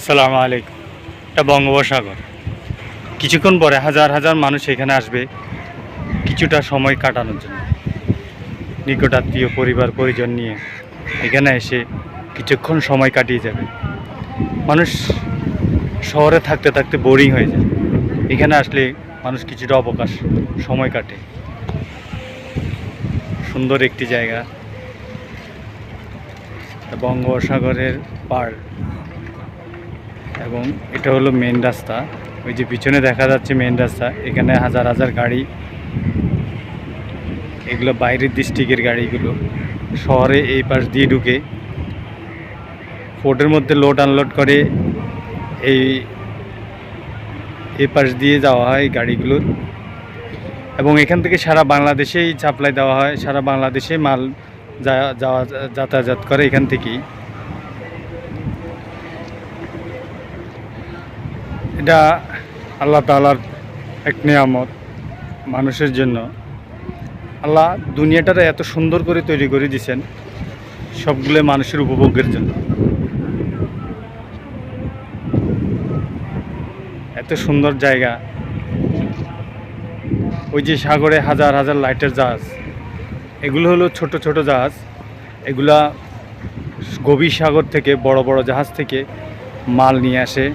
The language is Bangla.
সালাম আলাইকুম। এটা বঙ্গোপসাগর। কিছুক্ষণ পরে হাজার হাজার মানুষ এখানে আসবে কিছুটা সময় কাটানোর জন্য। নিকটাত্মীয় পরিবার পরিজন নিয়ে এখানে এসে কিছুক্ষণ সময় কাটিয়ে যাবে। মানুষ শহরে থাকতে থাকতে বোরিং হয়ে যায়, এখানে আসলে মানুষ কিছুটা অবকাশ সময় কাটে। সুন্দর একটি জায়গা, বঙ্গোপসাগরের পাড়, এবং এটা হলো মেন রাস্তা। ওই যে পিছনে দেখা যাচ্ছে মেন রাস্তা, এখানে হাজার হাজার গাড়ি, এগুলো বাইরের ডিস্ট্রিক্টের গাড়িগুলো শহরে এই পাশ দিয়ে ঢুকে পোর্টের মধ্যে লোড আনলোড করে এই পাশ দিয়ে যাওয়া হয় গাড়িগুলোর, এবং এখান থেকে সারা বাংলাদেশেই সাপ্লাই দেওয়া হয়। সারা বাংলাদেশে মাল যাওয়া যাতায়াত করে এখান থেকেই। এটা আল্লাহ তাআলার এক নিয়ামত মানুষের জন্য। আল্লাহ দুনিয়াটারে এত সুন্দর করে তৈরি করে দিয়েছেন সবগুলো মানুষের উপভোগের জন্য। এত সুন্দর জায়গা। ওই যে সাগরে হাজার হাজার লাইটের জাহাজ, এগুলো হলো ছোট ছোট জাহাজ। এগুলা গভীর সাগর থেকে বড় বড় জাহাজ থেকে মাল নিয়ে আসে